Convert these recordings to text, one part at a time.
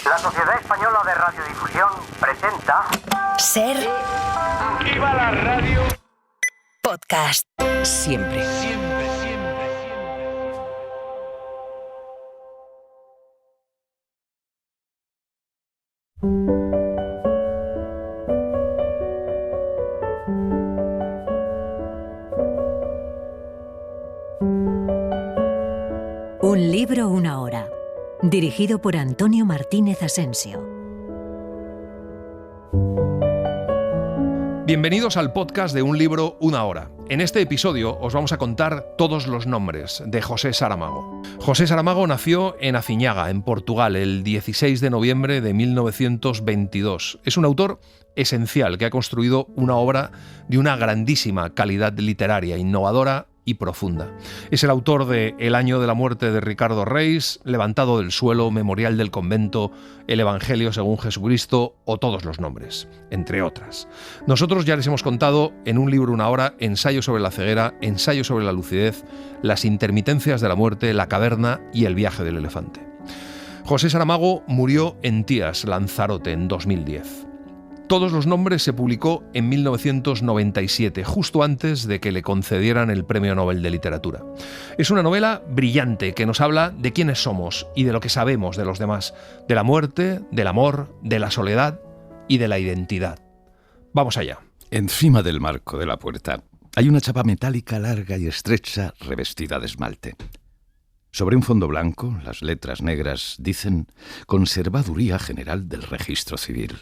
La Sociedad Española de Radiodifusión presenta... Ser... ¡Viva la radio! Podcast. Siempre. Un libro, una hora. Dirigido por Antonio Martínez Asensio. Bienvenidos al podcast de Un libro, una hora. En este episodio os vamos a contar todos los nombres de José Saramago. José Saramago nació en Aciñaga, en Portugal, el 16 de noviembre de 1922. Es un autor esencial que ha construido una obra de una grandísima calidad literaria, innovadora y profunda. Es el autor de El año de la muerte de Ricardo Reis, Levantado del suelo, Memorial del convento, El Evangelio según Jesucristo o Todos los nombres, entre otras. Nosotros ya les hemos contado en Un libro, una hora, Ensayo sobre la ceguera, Ensayo sobre la lucidez, Las intermitencias de la muerte, La caverna y El viaje del elefante. José Saramago murió en Tías, Lanzarote, en 2010. Todos los nombres se publicó en 1997, justo antes de que le concedieran el Premio Nobel de Literatura. Es una novela brillante que nos habla de quiénes somos y de lo que sabemos de los demás, de la muerte, del amor, de la soledad y de la identidad. Vamos allá. Encima del marco de la puerta hay una chapa metálica larga y estrecha revestida de esmalte. Sobre un fondo blanco, las letras negras dicen Conservaduría General del Registro Civil.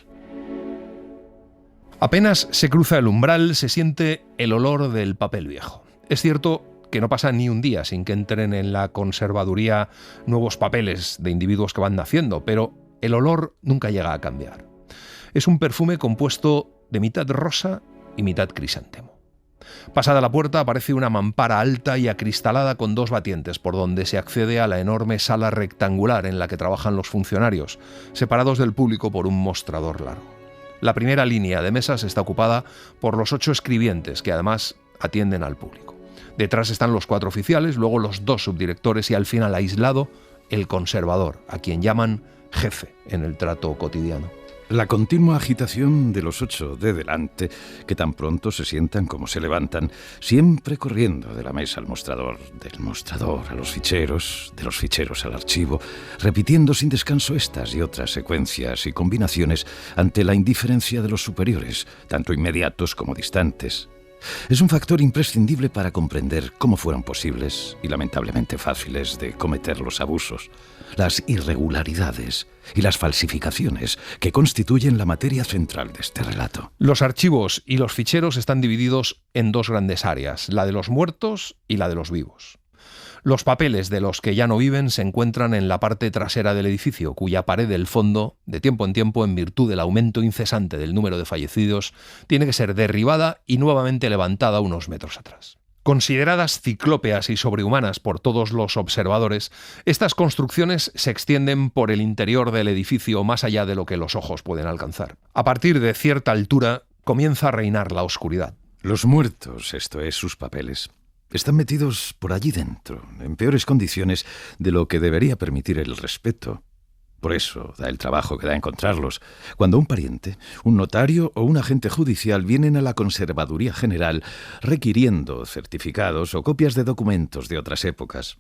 Apenas se cruza el umbral, se siente el olor del papel viejo. Es cierto que no pasa ni un día sin que entren en la conservaduría nuevos papeles de individuos que van naciendo, pero el olor nunca llega a cambiar. Es un perfume compuesto de mitad rosa y mitad crisantemo. Pasada la puerta aparece una mampara alta y acristalada con dos batientes por donde se accede a la enorme sala rectangular en la que trabajan los funcionarios, separados del público por un mostrador largo. La primera línea de mesas está ocupada por los 8 escribientes, que además atienden al público. Detrás están los 4 oficiales, luego los 2 subdirectores y al final, aislado, el conservador, a quien llaman jefe en el trato cotidiano. La continua agitación de los 8 de delante, que tan pronto se sientan como se levantan, siempre corriendo de la mesa al mostrador, del mostrador a los ficheros, de los ficheros al archivo, repitiendo sin descanso estas y otras secuencias y combinaciones ante la indiferencia de los superiores, tanto inmediatos como distantes. Es un factor imprescindible para comprender cómo fueron posibles y lamentablemente fáciles de cometer los abusos, las irregularidades y las falsificaciones que constituyen la materia central de este relato. Los archivos y los ficheros están divididos en 2 grandes áreas, la de los muertos y la de los vivos. Los papeles de los que ya no viven se encuentran en la parte trasera del edificio, cuya pared del fondo, de tiempo en tiempo, en virtud del aumento incesante del número de fallecidos, tiene que ser derribada y nuevamente levantada unos metros atrás. Consideradas ciclópeas y sobrehumanas por todos los observadores, estas construcciones se extienden por el interior del edificio más allá de lo que los ojos pueden alcanzar. A partir de cierta altura, comienza a reinar la oscuridad. Los muertos, esto es, sus papeles, están metidos por allí dentro, en peores condiciones de lo que debería permitir el respeto. Por eso da el trabajo que da encontrarlos. Cuando un pariente, un notario o un agente judicial vienen a la Conservaduría General requiriendo certificados o copias de documentos de otras épocas.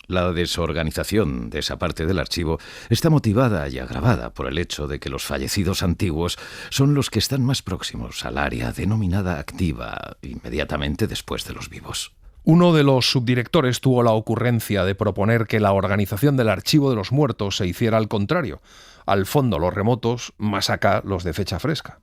La desorganización de esa parte del archivo está motivada y agravada por el hecho de que los fallecidos antiguos son los que están más próximos al área denominada activa inmediatamente después de los vivos. Uno de los subdirectores tuvo la ocurrencia de proponer que la organización del archivo de los muertos se hiciera al contrario. Al fondo los remotos, más acá los de fecha fresca.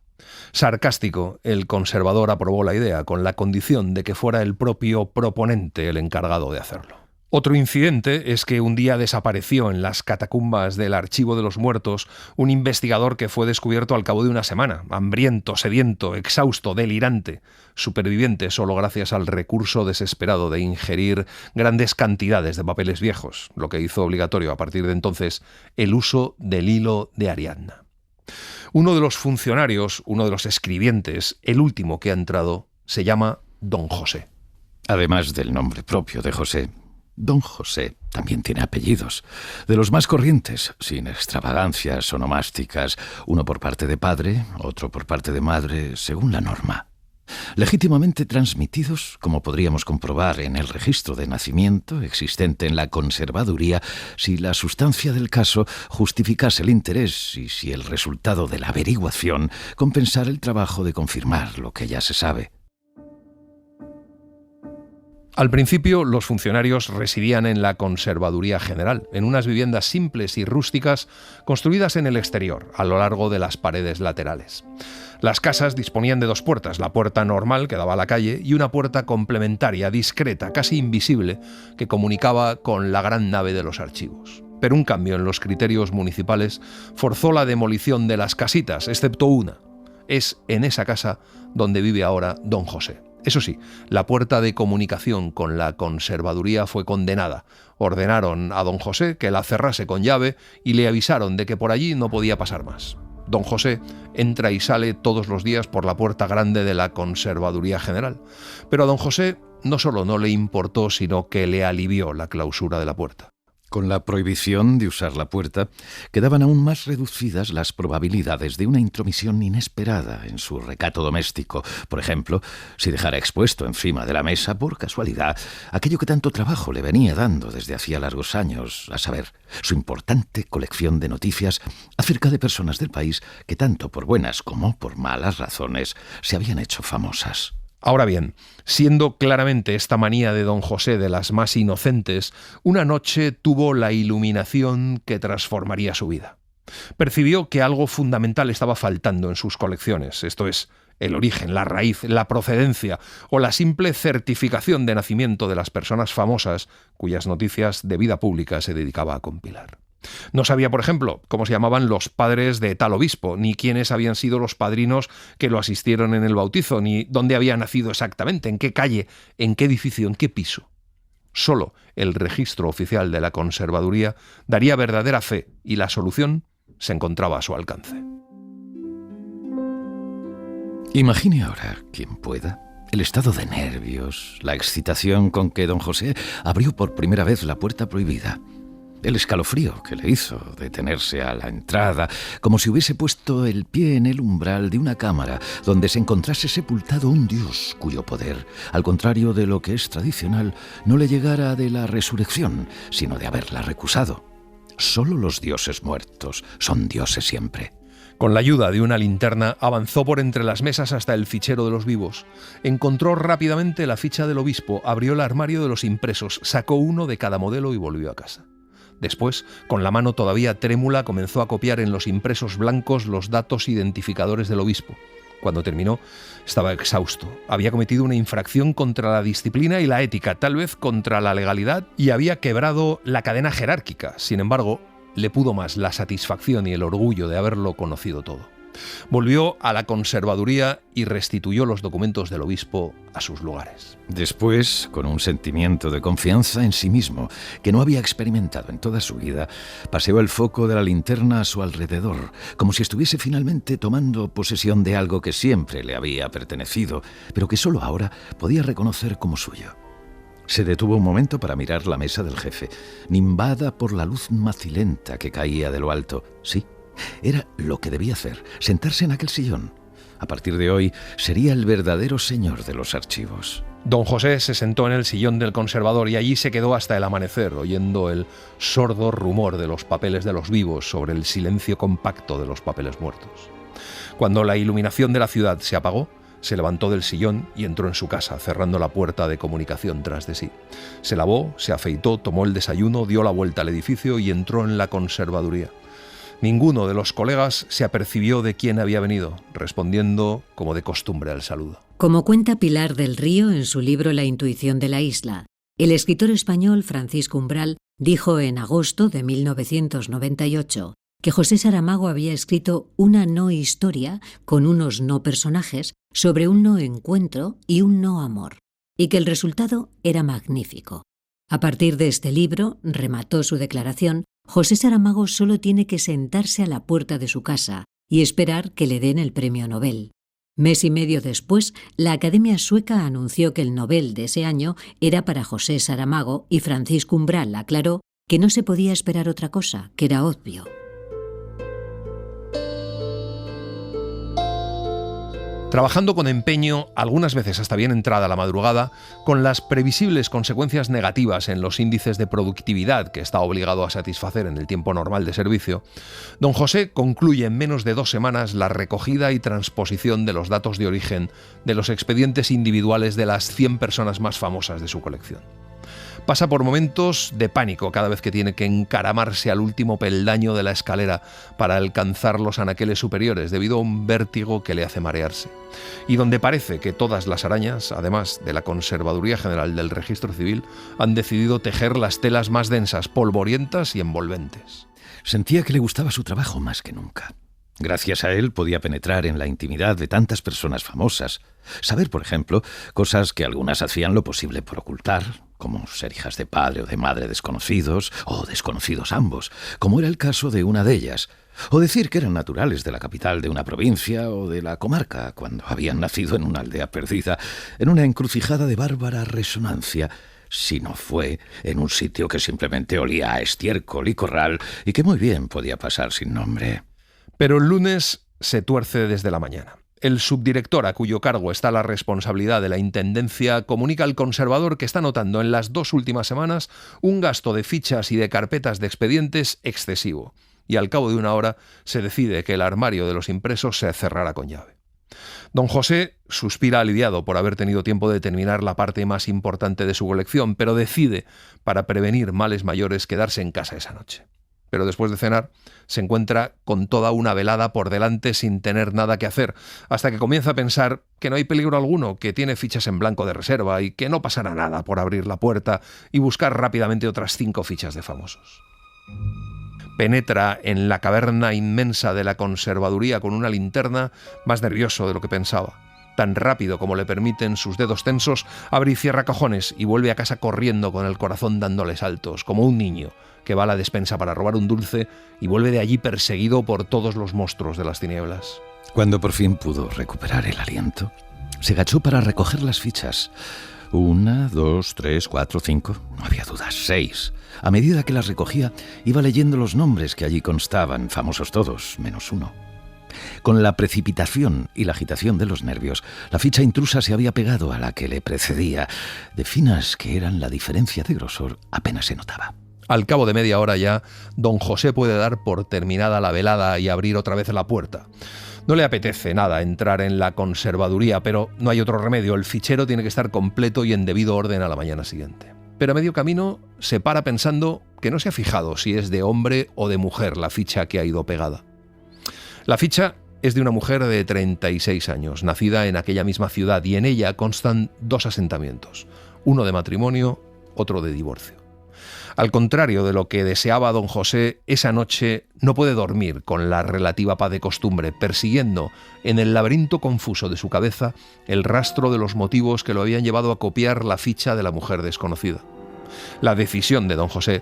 Sarcástico, el conservador aprobó la idea con la condición de que fuera el propio proponente el encargado de hacerlo. Otro incidente es que un día desapareció en las catacumbas del Archivo de los Muertos un investigador que fue descubierto al cabo de una semana, hambriento, sediento, exhausto, delirante, superviviente solo gracias al recurso desesperado de ingerir grandes cantidades de papeles viejos, lo que hizo obligatorio a partir de entonces el uso del hilo de Ariadna. Uno de los funcionarios, uno de los escribientes, el último que ha entrado, se llama Don José. Además del nombre propio de José, Don José También tiene apellidos, de los más corrientes, sin extravagancias onomásticas, uno por parte de padre, otro por parte de madre, según la norma. Legítimamente transmitidos, como podríamos comprobar en el registro de nacimiento existente en la conservaduría, si la sustancia del caso justificase el interés y si el resultado de la averiguación compensara el trabajo de confirmar lo que ya se sabe. Al principio, los funcionarios residían en la Conservaduría General, en unas viviendas simples y rústicas construidas en el exterior, a lo largo de las paredes laterales. Las casas disponían de dos puertas, la puerta normal que daba a la calle y una puerta complementaria, discreta, casi invisible, que comunicaba con la gran nave de los archivos. Pero un cambio en los criterios municipales forzó la demolición de las casitas, excepto una. Es en esa casa donde vive ahora don José. Eso sí, la puerta de comunicación con la conservaduría fue condenada. Ordenaron a don José que la cerrase con llave y le avisaron de que por allí no podía pasar más. Don José entra y sale todos los días por la puerta grande de la Conservaduría General. Pero a don José no solo no le importó, sino que le alivió la clausura de la puerta. Con la prohibición de usar la puerta, quedaban aún más reducidas las probabilidades de una intromisión inesperada en su recato doméstico. Por ejemplo, si dejara expuesto encima de la mesa, por casualidad, aquello que tanto trabajo le venía dando desde hacía largos años, a saber, su importante colección de noticias acerca de personas del país que tanto por buenas como por malas razones se habían hecho famosas. Ahora bien, siendo claramente esta manía de don José de las más inocentes, una noche tuvo la iluminación que transformaría su vida. Percibió que algo fundamental estaba faltando en sus colecciones, esto es, el origen, la raíz, la procedencia o la simple certificación de nacimiento de las personas famosas cuyas noticias de vida pública se dedicaba a compilar. No sabía, por ejemplo, cómo se llamaban los padres de tal obispo, ni quiénes habían sido los padrinos que lo asistieron en el bautizo, ni dónde había nacido exactamente, en qué calle, en qué edificio, en qué piso. Solo el registro oficial de la Conservaduría daría verdadera fe y la solución se encontraba a su alcance. Imagine ahora, quien pueda, el estado de nervios, la excitación con que don José abrió por primera vez la puerta prohibida. El escalofrío que le hizo detenerse a la entrada, como si hubiese puesto el pie en el umbral de una cámara donde se encontrase sepultado un dios cuyo poder, al contrario de lo que es tradicional, no le llegara de la resurrección, sino de haberla recusado. Solo los dioses muertos son dioses siempre. Con la ayuda de una linterna avanzó por entre las mesas hasta el fichero de los vivos. Encontró rápidamente la ficha del obispo, abrió el armario de los impresos, sacó uno de cada modelo y volvió a casa. Después, con la mano todavía trémula, comenzó a copiar en los impresos blancos los datos identificadores del obispo. Cuando terminó, estaba exhausto. Había cometido una infracción contra la disciplina y la ética, tal vez contra la legalidad, y había quebrado la cadena jerárquica. Sin embargo, le pudo más la satisfacción y el orgullo de haberlo conocido todo. Volvió a la conservaduría y restituyó los documentos del obispo a sus lugares. Después, con un sentimiento de confianza en sí mismo que no había experimentado en toda su vida, paseó el foco de la linterna a su alrededor, como si estuviese finalmente tomando posesión de algo que siempre le había pertenecido, pero que solo ahora podía reconocer como suyo. Se detuvo un momento para mirar la mesa del jefe, nimbada por la luz macilenta que caía de lo alto. Sí, era lo que debía hacer, sentarse en aquel sillón. A partir de hoy, sería el verdadero señor de los archivos. Don José se sentó en el sillón del conservador y allí se quedó hasta el amanecer, oyendo el sordo rumor de los papeles de los vivos sobre el silencio compacto de los papeles muertos. Cuando la iluminación de la ciudad se apagó, se levantó del sillón y entró en su casa, cerrando la puerta de comunicación tras de sí. Se lavó, se afeitó, tomó el desayuno, dio la vuelta al edificio y entró en la conservaduría. Ninguno de los colegas se apercibió de quién había venido, respondiendo como de costumbre al saludo. Como cuenta Pilar del Río en su libro La intuición de la isla, el escritor español Francisco Umbral dijo en agosto de 1998 que José Saramago había escrito una no historia con unos no personajes sobre un no encuentro y un no amor, y que el resultado era magnífico. A partir de este libro, remató su declaración, José Saramago solo tiene que sentarse a la puerta de su casa y esperar que le den el premio Nobel. Mes y medio después, la Academia Sueca anunció que el Nobel de ese año era para José Saramago y Francisco Umbral aclaró que no se podía esperar otra cosa, que era obvio. Trabajando con empeño, algunas veces hasta bien entrada la madrugada, con las previsibles consecuencias negativas en los índices de productividad que está obligado a satisfacer en el tiempo normal de servicio, don José concluye en menos de 2 semanas la recogida y transposición de los datos de origen de los expedientes individuales de las 100 personas más famosas de su colección. Pasa por momentos de pánico cada vez que tiene que encaramarse al último peldaño de la escalera para alcanzar los anaqueles superiores debido a un vértigo que le hace marearse. Y donde parece que todas las arañas, además de la Conservaduría General del Registro Civil, han decidido tejer las telas más densas, polvorientas y envolventes. Sentía que le gustaba su trabajo más que nunca. Gracias a él podía penetrar en la intimidad de tantas personas famosas, saber, por ejemplo, cosas que algunas hacían lo posible por ocultar, como ser hijas de padre o de madre desconocidos, o desconocidos ambos, como era el caso de una de ellas, o decir que eran naturales de la capital de una provincia o de la comarca, cuando habían nacido en una aldea perdida, en una encrucijada de bárbara resonancia, si no fue en un sitio que simplemente olía a estiércol y corral y que muy bien podía pasar sin nombre. Pero el lunes se tuerce desde la mañana. El subdirector a cuyo cargo está la responsabilidad de la intendencia comunica al conservador que está notando en las 2 últimas semanas un gasto de fichas y de carpetas de expedientes excesivo. Y al cabo de 1 hora se decide que el armario de los impresos se cerrará con llave. Don José suspira aliviado por haber tenido tiempo de terminar la parte más importante de su colección, pero decide, para prevenir males mayores, quedarse en casa esa noche. Pero después de cenar, se encuentra con toda una velada por delante sin tener nada que hacer, hasta que comienza a pensar que no hay peligro alguno, que tiene fichas en blanco de reserva y que no pasará nada por abrir la puerta y buscar rápidamente otras 5 fichas de famosos. Penetra en la caverna inmensa de la conservaduría con una linterna, más nervioso de lo que pensaba. Tan rápido como le permiten sus dedos tensos, abre y cierra cajones y vuelve a casa corriendo con el corazón dándole saltos, como un niño que va a la despensa para robar un dulce y vuelve de allí perseguido por todos los monstruos de las tinieblas. Cuando por fin pudo recuperar el aliento, se agachó para recoger las fichas. 1, 2, 3, 4, 5, no había dudas, 6. A medida que las recogía, iba leyendo los nombres que allí constaban, famosos todos, menos uno. Con la precipitación y la agitación de los nervios, la ficha intrusa se había pegado a la que le precedía. De finas que eran, la diferencia de grosor apenas se notaba. Al cabo de media hora ya, don José puede dar por terminada la velada y abrir otra vez la puerta. No le apetece nada entrar en la conservaduría, pero no hay otro remedio. El fichero tiene que estar completo y en debido orden a la mañana siguiente. Pero a medio camino se para pensando que no se ha fijado si es de hombre o de mujer la ficha que ha ido pegada. La ficha es de una mujer de 36 años, nacida en aquella misma ciudad, y en ella constan 2 asentamientos, uno de matrimonio, otro de divorcio. Al contrario de lo que deseaba don José, esa noche no puede dormir con la relativa paz de costumbre, persiguiendo en el laberinto confuso de su cabeza el rastro de los motivos que lo habían llevado a copiar la ficha de la mujer desconocida. La decisión de don José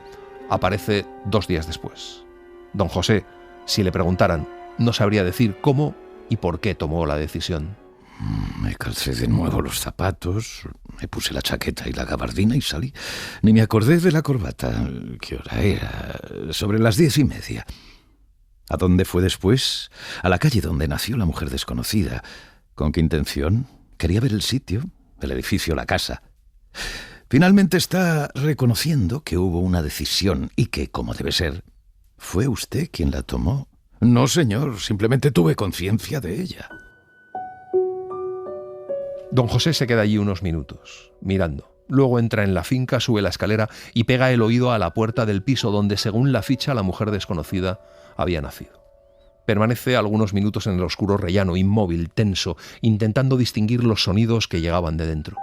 aparece 2 días después. Don José, si le preguntaran, no sabría decir cómo y por qué tomó la decisión. Me calcé de nuevo los zapatos, me puse la chaqueta y la gabardina y salí. Ni me acordé de la corbata. ¿Qué hora era? Sobre las 10:30. ¿A dónde fue después? A la calle donde nació la mujer desconocida. ¿Con qué intención? Quería ver el sitio, el edificio, la casa. Finalmente está reconociendo que hubo una decisión y que, como debe ser, ¿fue usted quien la tomó? No, señor, simplemente tuve conciencia de ella. Don José se queda allí unos minutos, mirando. Luego entra en la finca, sube la escalera y pega el oído a la puerta del piso donde, según la ficha, la mujer desconocida había nacido. Permanece algunos minutos en el oscuro rellano, inmóvil, tenso, intentando distinguir los sonidos que llegaban de dentro.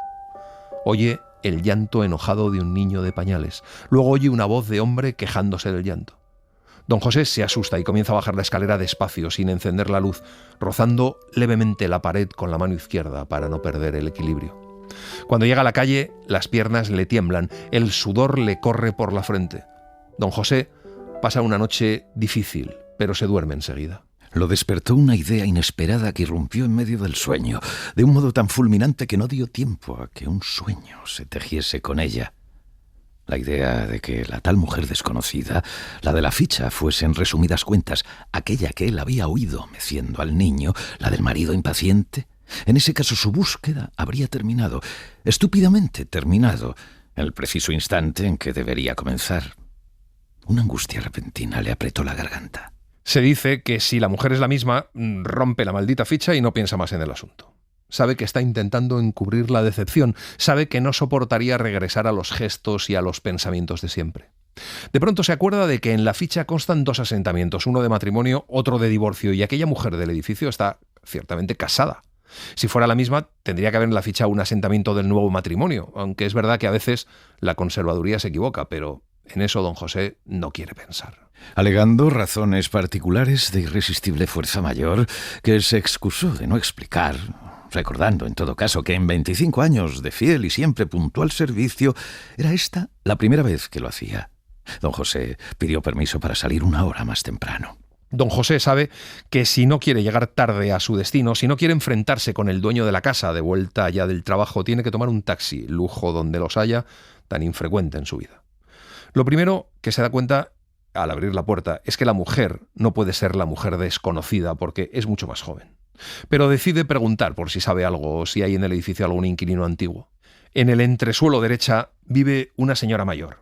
Oye el llanto enojado de un niño de pañales. Luego oye una voz de hombre quejándose del llanto. Don José se asusta y comienza a bajar la escalera despacio, sin encender la luz, rozando levemente la pared con la mano izquierda para no perder el equilibrio. Cuando llega a la calle, las piernas le tiemblan, el sudor le corre por la frente. Don José pasa una noche difícil, pero se duerme enseguida. Lo despertó una idea inesperada que irrumpió en medio del sueño, de un modo tan fulminante que no dio tiempo a que un sueño se tejiese con ella. La idea de que la tal mujer desconocida, la de la ficha, fuese en resumidas cuentas aquella que él había oído meciendo al niño, la del marido impaciente. En ese caso su búsqueda habría terminado, estúpidamente terminado, en el preciso instante en que debería comenzar. Una angustia repentina le apretó la garganta. Se dice que si la mujer es la misma, rompe la maldita ficha y no piensa más en el asunto. Sabe que está intentando encubrir la decepción, sabe que no soportaría regresar a los gestos y a los pensamientos de siempre. De pronto se acuerda de que en la ficha constan 2 asentamientos, uno de matrimonio, otro de divorcio, y aquella mujer del edificio está ciertamente casada. Si fuera la misma, tendría que haber en la ficha un asentamiento del nuevo matrimonio, aunque es verdad que a veces la conservaduría se equivoca, pero en eso don José no quiere pensar. Alegando razones particulares de irresistible fuerza mayor, que se excusó de no explicar, recordando en todo caso que en 25 años de fiel y siempre puntual servicio, era esta la primera vez que lo hacía. Don José pidió permiso para salir 1 hora más temprano. Don José sabe que si no quiere llegar tarde a su destino, si no quiere enfrentarse con el dueño de la casa de vuelta ya del trabajo, tiene que tomar un taxi, lujo donde los haya, tan infrecuente en su vida. Lo primero que se da cuenta al abrir la puerta es que la mujer no puede ser la mujer desconocida porque es mucho más joven. Pero decide preguntar por si sabe algo o si hay en el edificio algún inquilino antiguo. En el entresuelo derecha vive una señora mayor.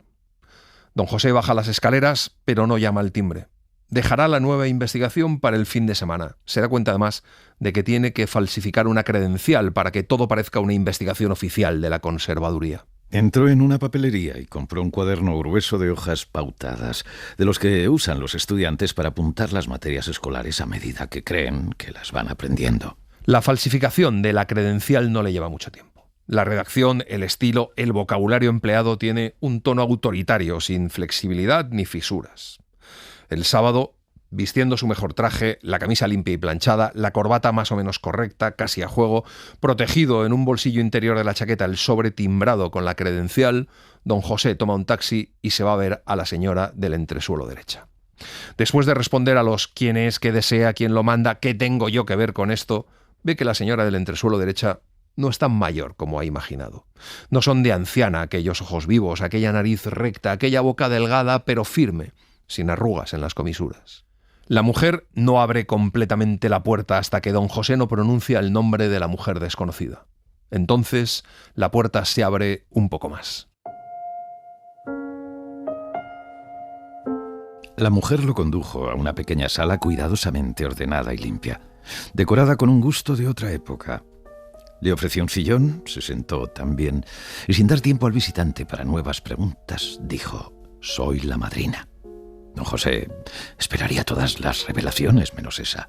Don José baja las escaleras, pero no llama al timbre. Dejará la nueva investigación para el fin de semana. Se da cuenta además de que tiene que falsificar una credencial para que todo parezca una investigación oficial de la conservaduría. Entró en una papelería y compró un cuaderno grueso de hojas pautadas, de los que usan los estudiantes para apuntar las materias escolares a medida que creen que las van aprendiendo. La falsificación de la credencial no le lleva mucho tiempo. La redacción, el estilo, el vocabulario empleado tiene un tono autoritario, sin flexibilidad ni fisuras. El sábado, vistiendo su mejor traje, la camisa limpia y planchada, la corbata más o menos correcta, casi a juego, protegido en un bolsillo interior de la chaqueta el sobre timbrado con la credencial, don José toma un taxi y se va a ver a la señora del entresuelo derecha. Después de responder a los quién es, qué desea, quién lo manda, qué tengo yo que ver con esto, ve que la señora del entresuelo derecha no es tan mayor como ha imaginado. No son de anciana aquellos ojos vivos, aquella nariz recta, aquella boca delgada pero firme, sin arrugas en las comisuras. La mujer no abre completamente la puerta hasta que don José no pronuncia el nombre de la mujer desconocida. Entonces, la puerta se abre un poco más. La mujer lo condujo a una pequeña sala cuidadosamente ordenada y limpia, decorada con un gusto de otra época. Le ofreció un sillón, se sentó también, y sin dar tiempo al visitante para nuevas preguntas, dijo: «Soy la madrina». Don José esperaría todas las revelaciones menos esa.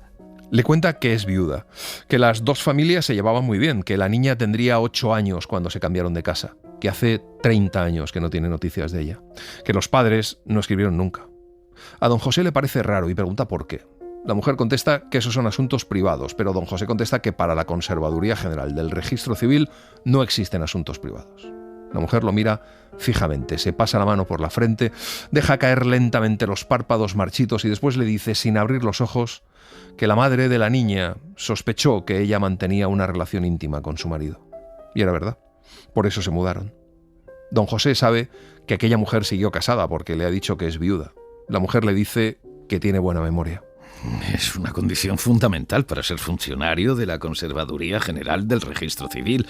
Le cuenta que es viuda, que las 2 familias se llevaban muy bien, que la niña tendría 8 años cuando se cambiaron de casa, que hace 30 años que no tiene noticias de ella, que los padres no escribieron nunca. A don José le parece raro y pregunta por qué. La mujer contesta que esos son asuntos privados, pero don José contesta que para la Conservaduría General del Registro Civil no existen asuntos privados. La mujer lo mira fijamente, se pasa la mano por la frente, deja caer lentamente los párpados marchitos y después le dice, sin abrir los ojos, que la madre de la niña sospechó que ella mantenía una relación íntima con su marido. Y era verdad. Por eso se mudaron. Don José sabe que aquella mujer siguió casada porque le ha dicho que es viuda. La mujer le dice que tiene buena memoria. Es una condición fundamental para ser funcionario de la Conservaduría General del Registro Civil.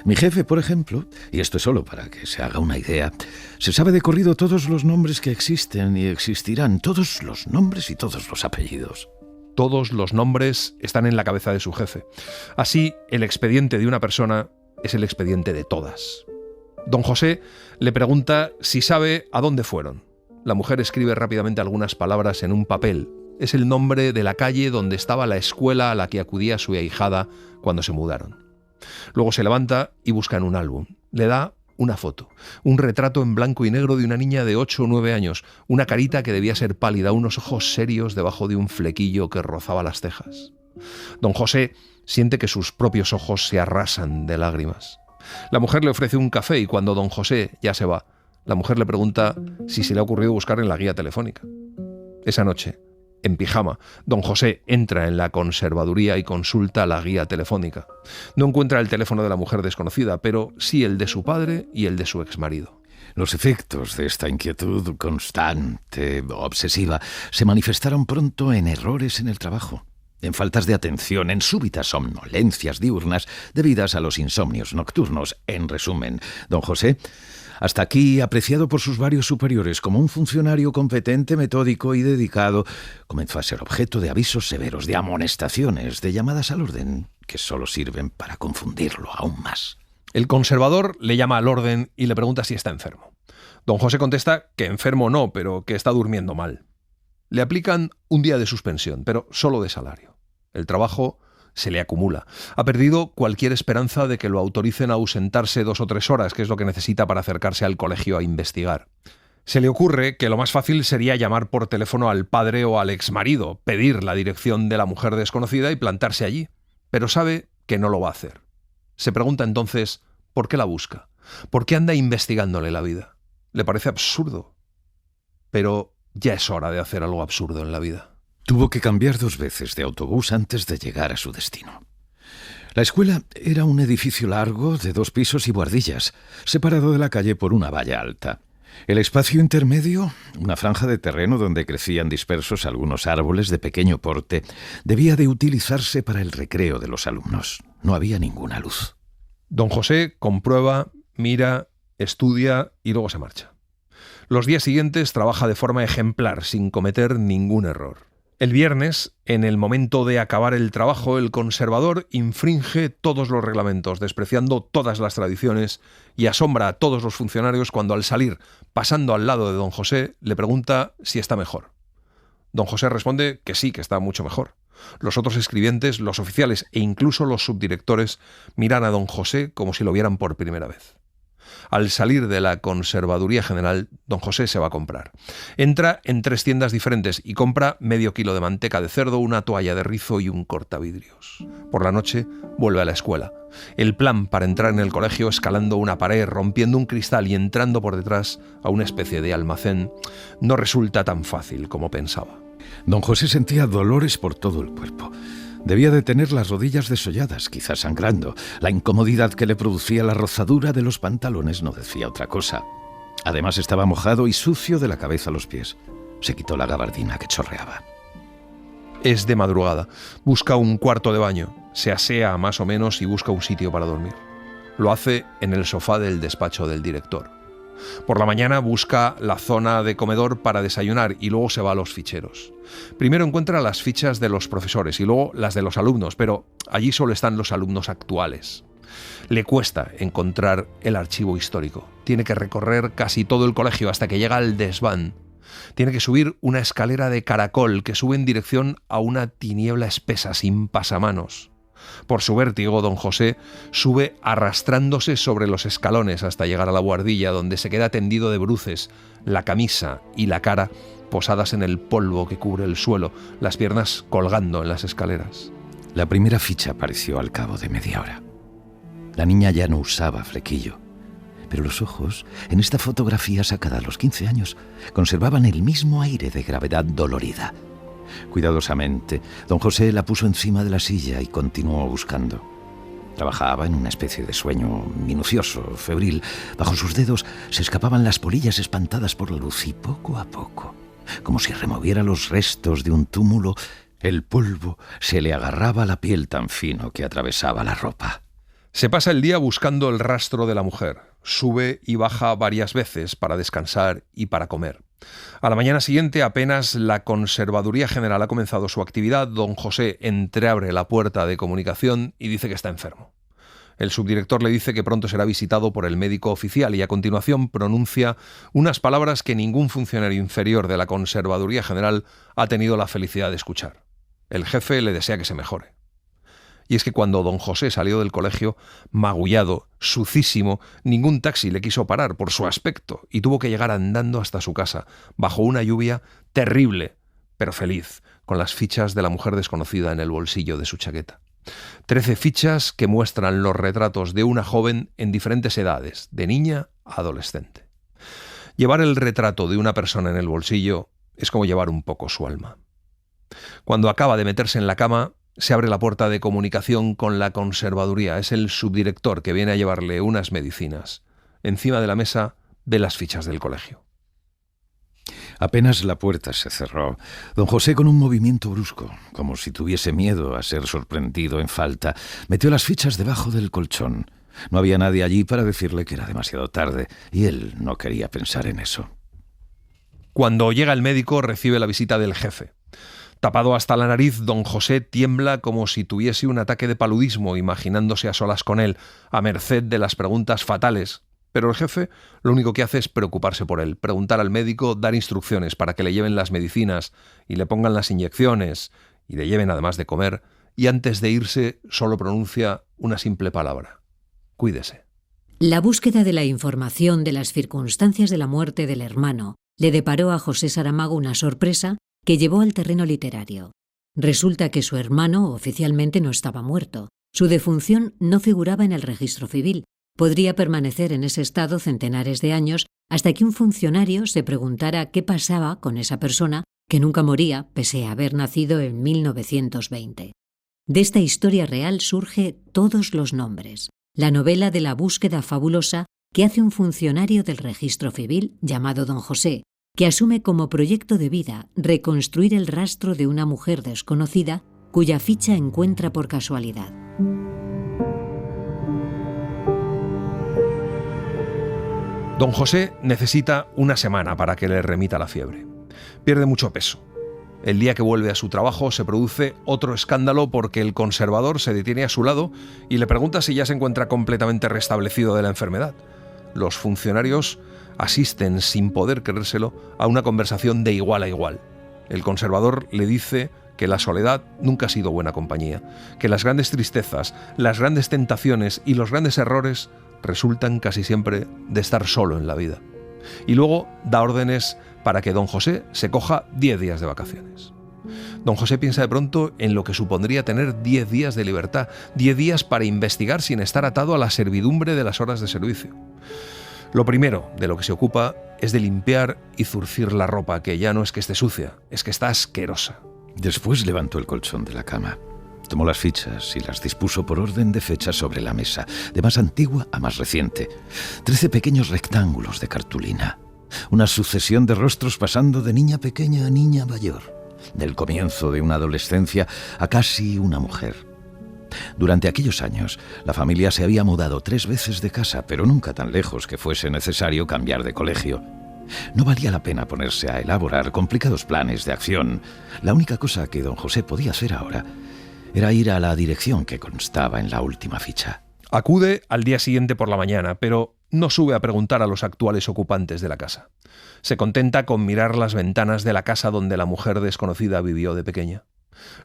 Mi jefe, por ejemplo, y esto es solo para que se haga una idea, se sabe de corrido todos los nombres que existen y existirán, todos los nombres y todos los apellidos. Todos los nombres están en la cabeza de su jefe. Así, el expediente de una persona es el expediente de todas. Don José le pregunta si sabe a dónde fueron. La mujer escribe rápidamente algunas palabras en un papel. Es el nombre de la calle donde estaba la escuela a la que acudía su ahijada cuando se mudaron. Luego se levanta y busca en un álbum. Le da una foto, un retrato en blanco y negro de una niña de 8 o 9 años, una carita que debía ser pálida, unos ojos serios debajo de un flequillo que rozaba las cejas. Don José siente que sus propios ojos se arrasan de lágrimas. La mujer le ofrece un café y cuando don José ya se va, la mujer le pregunta si se le ha ocurrido buscar en la guía telefónica. Esa noche, En pijama, don José entra en la conservaduría y consulta la guía telefónica. No encuentra el teléfono de la mujer desconocida, pero sí el de su padre y el de su exmarido. Los efectos de esta inquietud constante, obsesiva, se manifestaron pronto en errores en el trabajo, en faltas de atención, en súbitas somnolencias diurnas debidas a los insomnios nocturnos. En resumen, don José, hasta aquí apreciado por sus varios superiores como un funcionario competente, metódico y dedicado, comenzó a ser objeto de avisos severos, de amonestaciones, de llamadas al orden, que solo sirven para confundirlo aún más. El conservador le llama al orden y le pregunta si está enfermo. Don José contesta que enfermo no, pero que está durmiendo mal. Le aplican un día de suspensión, pero solo de salario. El trabajo se le acumula. Ha perdido cualquier esperanza de que lo autoricen a ausentarse 2 o 3 horas, que es lo que necesita para acercarse al colegio a investigar. Se le ocurre que lo más fácil sería llamar por teléfono al padre o al exmarido, pedir la dirección de la mujer desconocida y plantarse allí, pero sabe que no lo va a hacer. Se pregunta entonces por qué la busca, por qué anda investigándole la vida. Le parece absurdo, pero ya es hora de hacer algo absurdo en la vida. Tuvo que cambiar 2 veces de autobús antes de llegar a su destino. La escuela era un edificio largo de 2 pisos y buhardillas, separado de la calle por una valla alta. El espacio intermedio, una franja de terreno donde crecían dispersos algunos árboles de pequeño porte, debía de utilizarse para el recreo de los alumnos. No había ninguna luz. Don José comprueba, mira, estudia y luego se marcha. Los días siguientes trabaja de forma ejemplar, sin cometer ningún error. El viernes, en el momento de acabar el trabajo, el conservador infringe todos los reglamentos, despreciando todas las tradiciones, y asombra a todos los funcionarios cuando al salir, pasando al lado de don José, le pregunta si está mejor. Don José responde que sí, que está mucho mejor. Los otros escribientes, los oficiales e incluso los subdirectores miran a don José como si lo vieran por primera vez. Al salir de la Conservaduría General, don José se va a comprar. Entra en 3 tiendas diferentes y compra medio kilo de manteca de cerdo, una toalla de rizo y un cortavidrios. Por la noche vuelve a la escuela. El plan para entrar en el colegio, escalando una pared, rompiendo un cristal y entrando por detrás a una especie de almacén, no resulta tan fácil como pensaba. Don José sentía dolores por todo el cuerpo. Debía de tener las rodillas desolladas, quizás sangrando. La incomodidad que le producía la rozadura de los pantalones no decía otra cosa. Además estaba mojado y sucio de la cabeza a los pies. Se quitó la gabardina que chorreaba. Es de madrugada. Busca un cuarto de baño. Se asea más o menos y busca un sitio para dormir. Lo hace en el sofá del despacho del director. Por la mañana busca la zona de comedor para desayunar y luego se va a los ficheros. Primero encuentra las fichas de los profesores y luego las de los alumnos, pero allí solo están los alumnos actuales. Le cuesta encontrar el archivo histórico. Tiene que recorrer casi todo el colegio hasta que llega al desván. Tiene que subir una escalera de caracol que sube en dirección a una tiniebla espesa sin pasamanos. Por su vértigo, don José sube arrastrándose sobre los escalones hasta llegar a la buhardilla, donde se queda tendido de bruces, la camisa y la cara posadas en el polvo que cubre el suelo, las piernas colgando en las escaleras. La primera ficha apareció al cabo de media hora. La niña ya no usaba flequillo, pero los ojos, en esta fotografía sacada a los 15 años, conservaban el mismo aire de gravedad dolorida. Cuidadosamente, don José la puso encima de la silla y continuó buscando. Trabajaba en una especie de sueño minucioso, febril. Bajo sus dedos se escapaban las polillas espantadas por la luz y poco a poco, como si removiera los restos de un túmulo, el polvo se le agarraba a la piel tan fino que atravesaba la ropa. Se pasa el día buscando el rastro de la mujer. Sube y baja varias veces para descansar y para comer. A la mañana siguiente, apenas la Conservaduría General ha comenzado su actividad, don José entreabre la puerta de comunicación y dice que está enfermo. El subdirector le dice que pronto será visitado por el médico oficial y a continuación pronuncia unas palabras que ningún funcionario inferior de la Conservaduría General ha tenido la felicidad de escuchar. El jefe le desea que se mejore. Y es que cuando don José salió del colegio, magullado, sucísimo, ningún taxi le quiso parar por su aspecto y tuvo que llegar andando hasta su casa, bajo una lluvia terrible, pero feliz, con las fichas de la mujer desconocida en el bolsillo de su chaqueta. 13 fichas que muestran los retratos de una joven en diferentes edades, de niña a adolescente. Llevar el retrato de una persona en el bolsillo es como llevar un poco su alma. Cuando acaba de meterse en la cama, se abre la puerta de comunicación con la conservaduría. Es el subdirector que viene a llevarle unas medicinas. Encima de la mesa ve las fichas del colegio. Apenas la puerta se cerró, don José, con un movimiento brusco, como si tuviese miedo a ser sorprendido en falta, metió las fichas debajo del colchón. No había nadie allí para decirle que era demasiado tarde, y él no quería pensar en eso. Cuando llega el médico, recibe la visita del jefe. Tapado hasta la nariz, don José tiembla como si tuviese un ataque de paludismo, imaginándose a solas con él, a merced de las preguntas fatales. Pero el jefe lo único que hace es preocuparse por él, preguntar al médico, dar instrucciones para que le lleven las medicinas y le pongan las inyecciones y le lleven además de comer, y antes de irse solo pronuncia una simple palabra: cuídese. La búsqueda de la información de las circunstancias de la muerte del hermano le deparó a José Saramago una sorpresa que llevó al terreno literario. Resulta que su hermano oficialmente no estaba muerto. Su defunción no figuraba en el registro civil. Podría permanecer en ese estado centenares de años hasta que un funcionario se preguntara qué pasaba con esa persona que nunca moría pese a haber nacido en 1920. De esta historia real surge Todos los nombres, la novela de la búsqueda fabulosa que hace un funcionario del registro civil llamado don José, que asume como proyecto de vida reconstruir el rastro de una mujer desconocida cuya ficha encuentra por casualidad. Don José necesita una semana para que le remita la fiebre. Pierde mucho peso. El día que vuelve a su trabajo se produce otro escándalo porque el conservador se detiene a su lado y le pregunta si ya se encuentra completamente restablecido de la enfermedad. Los funcionarios asisten, sin poder creérselo, a una conversación de igual a igual. El conservador le dice que la soledad nunca ha sido buena compañía, que las grandes tristezas, las grandes tentaciones y los grandes errores resultan casi siempre de estar solo en la vida. Y luego da órdenes para que don José se coja 10 días de vacaciones. Don José piensa de pronto en lo que supondría tener 10 días de libertad, 10 días para investigar sin estar atado a la servidumbre de las horas de servicio. Lo primero de lo que se ocupa es de limpiar y zurcir la ropa, que ya no es que esté sucia, es que está asquerosa. Después levantó el colchón de la cama. Tomó las fichas y las dispuso por orden de fecha sobre la mesa, de más antigua a más reciente. 13 pequeños rectángulos de cartulina. Una sucesión de rostros pasando de niña pequeña a niña mayor. Del comienzo de una adolescencia a casi una mujer. Durante aquellos años, la familia se había mudado 3 veces de casa, pero nunca tan lejos que fuese necesario cambiar de colegio. No valía la pena ponerse a elaborar complicados planes de acción. La única cosa que don José podía hacer ahora era ir a la dirección que constaba en la última ficha. Acude al día siguiente por la mañana, pero no sube a preguntar a los actuales ocupantes de la casa. Se contenta con mirar las ventanas de la casa donde la mujer desconocida vivió de pequeña.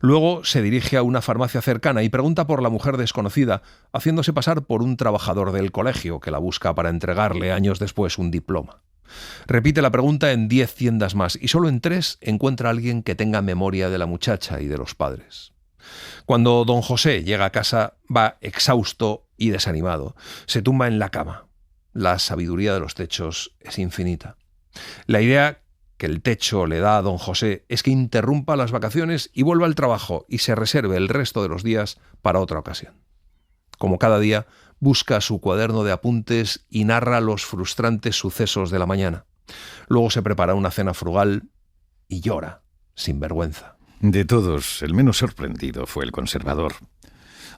Luego se dirige a una farmacia cercana y pregunta por la mujer desconocida, haciéndose pasar por un trabajador del colegio que la busca para entregarle años después un diploma. Repite la pregunta en 10 tiendas más y solo en 3 encuentra a alguien que tenga memoria de la muchacha y de los padres. Cuando don José llega a casa, va exhausto y desanimado. Se tumba en la cama. La sabiduría de los techos es infinita. La idea que el techo le da a don José es que interrumpa las vacaciones y vuelva al trabajo y se reserve el resto de los días para otra ocasión. Como cada día, busca su cuaderno de apuntes y narra los frustrantes sucesos de la mañana. Luego se prepara una cena frugal y llora, sin vergüenza. De todos, el menos sorprendido fue el conservador.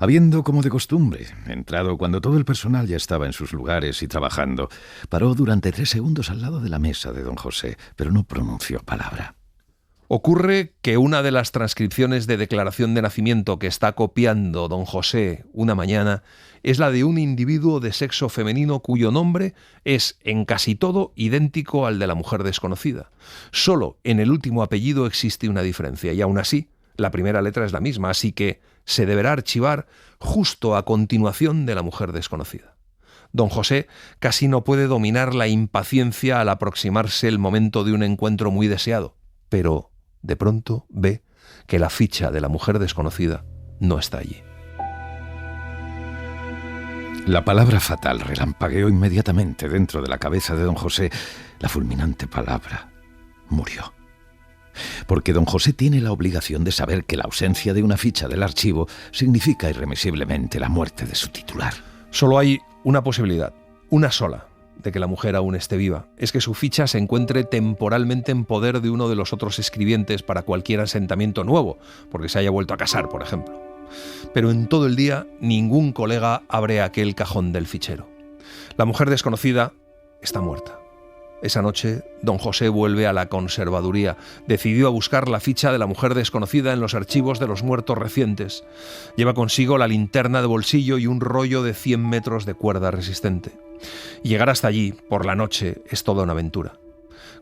Habiendo, como de costumbre, entrado cuando todo el personal ya estaba en sus lugares y trabajando, paró durante 3 segundos al lado de la mesa de don José, pero no pronunció palabra. Ocurre que una de las transcripciones de declaración de nacimiento que está copiando don José una mañana es la de un individuo de sexo femenino cuyo nombre es en casi todo idéntico al de la mujer desconocida. Solo en el último apellido existe una diferencia y aún así la primera letra es la misma, así que se deberá archivar justo a continuación de la mujer desconocida. Don José casi no puede dominar la impaciencia al aproximarse el momento de un encuentro muy deseado, pero de pronto ve que la ficha de la mujer desconocida no está allí. La palabra fatal relampagueó inmediatamente dentro de la cabeza de don José. La fulminante palabra murió. Porque don José tiene la obligación de saber que la ausencia de una ficha del archivo significa irremisiblemente la muerte de su titular. Solo hay una posibilidad, una sola, de que la mujer aún esté viva. Es que su ficha se encuentre temporalmente en poder de uno de los otros escribientes para cualquier asentamiento nuevo, porque se haya vuelto a casar, por ejemplo. Pero en todo el día ningún colega abre aquel cajón del fichero. La mujer desconocida está muerta. Esa noche, don José vuelve a la conservaduría. Decidió a buscar la ficha de la mujer desconocida en los archivos de los muertos recientes. Lleva consigo la linterna de bolsillo y un rollo de 100 metros de cuerda resistente. Llegar hasta allí, por la noche, es toda una aventura.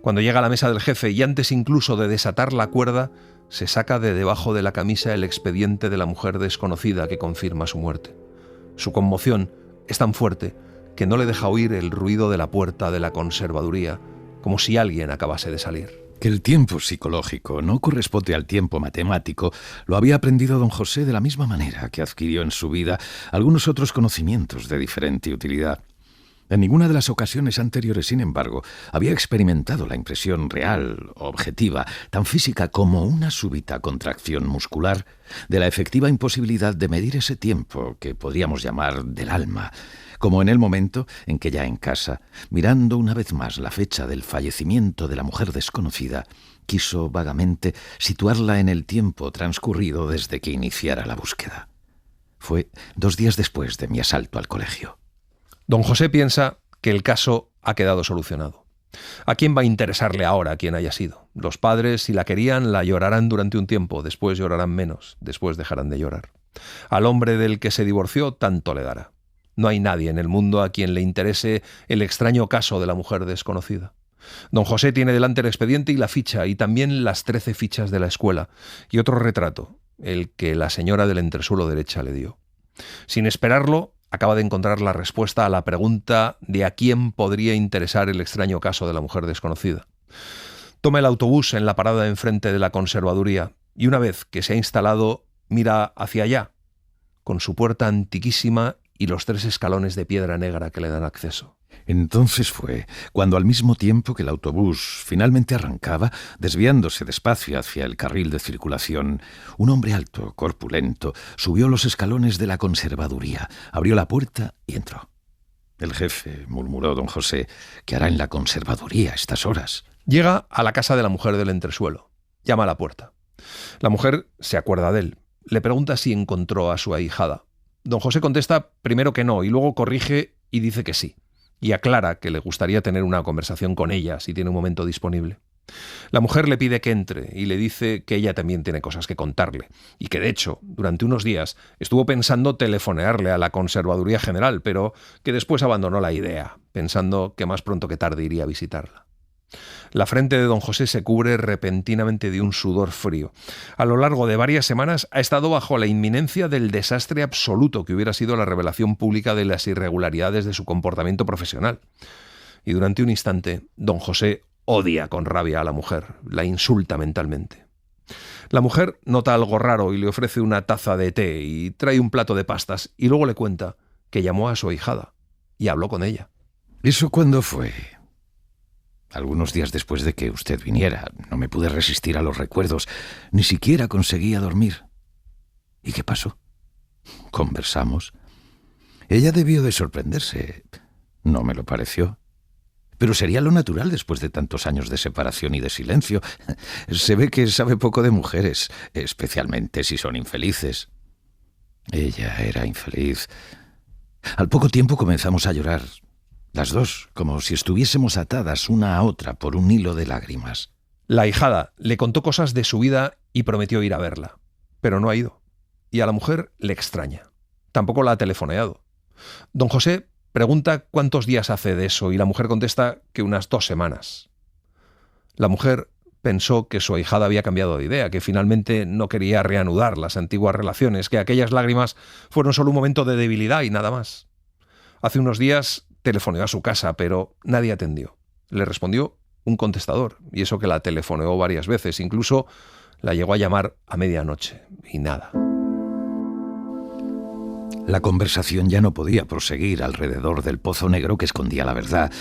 Cuando llega a la mesa del jefe y antes incluso de desatar la cuerda, se saca de debajo de la camisa el expediente de la mujer desconocida que confirma su muerte. Su conmoción es tan fuerte que no le deja oír el ruido de la puerta de la conservaduría, como si alguien acabase de salir. Que el tiempo psicológico no corresponde al tiempo matemático lo había aprendido don José de la misma manera que adquirió en su vida algunos otros conocimientos de diferente utilidad. En ninguna de las ocasiones anteriores, sin embargo, había experimentado la impresión real, objetiva, tan física como una súbita contracción muscular, de la efectiva imposibilidad de medir ese tiempo que podríamos llamar del alma, como en el momento en que ya en casa, mirando una vez más la fecha del fallecimiento de la mujer desconocida, quiso vagamente situarla en el tiempo transcurrido desde que iniciara la búsqueda. Fue 2 días después de mi asalto al colegio. Don José piensa que el caso ha quedado solucionado. ¿A quién va a interesarle ahora quién haya sido? Los padres, si la querían, la llorarán durante un tiempo, después llorarán menos, después dejarán de llorar. Al hombre del que se divorció tanto le dará. No hay nadie en el mundo a quien le interese el extraño caso de la mujer desconocida. Don José tiene delante el expediente y la ficha, y también las 13 fichas de la escuela, y otro retrato, el que la señora del entresuelo derecha le dio. Sin esperarlo, acaba de encontrar la respuesta a la pregunta de a quién podría interesar el extraño caso de la mujer desconocida. Toma el autobús en la parada enfrente de la conservaduría y una vez que se ha instalado, mira hacia allá, con su puerta antiquísima y los 3 escalones de piedra negra que le dan acceso. Entonces fue cuando, al mismo tiempo que el autobús finalmente arrancaba, desviándose despacio hacia el carril de circulación, un hombre alto, corpulento, subió los escalones de la conservaduría, abrió la puerta y entró. El jefe, murmuró don José, ¿qué hará en la conservaduría a estas horas? Llega a la casa de la mujer del entresuelo. Llama a la puerta. La mujer se acuerda de él. Le pregunta si encontró a su ahijada. Don José contesta primero que no y luego corrige y dice que sí. Y aclara que le gustaría tener una conversación con ella si tiene un momento disponible. La mujer le pide que entre y le dice que ella también tiene cosas que contarle y que, de hecho, durante unos días estuvo pensando telefonearle a la Conservaduría General, pero que después abandonó la idea, pensando que más pronto que tarde iría a visitarla. La frente de don José se cubre repentinamente de un sudor frío. A lo largo de varias semanas ha estado bajo la inminencia del desastre absoluto que hubiera sido la revelación pública de las irregularidades de su comportamiento profesional. Y durante un instante, don José odia con rabia a la mujer, la insulta mentalmente. La mujer nota algo raro y le ofrece una taza de té y trae un plato de pastas y luego le cuenta que llamó a su ahijada y habló con ella. ¿Eso cuándo fue? Algunos días después de que usted viniera. No me pude resistir a los recuerdos. Ni siquiera conseguía dormir. ¿Y qué pasó? Conversamos. Ella debió de sorprenderse. No me lo pareció. Pero sería lo natural después de tantos años de separación y de silencio. Se ve que sabe poco de mujeres, especialmente si son infelices. Ella era infeliz. Al poco tiempo comenzamos a llorar. Las dos, como si estuviésemos atadas una a otra por un hilo de lágrimas. La ahijada le contó cosas de su vida y prometió ir a verla, pero no ha ido. Y a la mujer le extraña. Tampoco la ha telefoneado. Don José pregunta cuántos días hace de eso y la mujer contesta que unas 2 semanas. La mujer pensó que su ahijada había cambiado de idea, que finalmente no quería reanudar las antiguas relaciones, que aquellas lágrimas fueron solo un momento de debilidad y nada más. Hace unos días telefoneó a su casa, pero nadie atendió. Le respondió un contestador, y eso que la telefoneó varias veces, incluso la llegó a llamar a medianoche, y nada. La conversación ya no podía proseguir alrededor del pozo negro que escondía la verdad.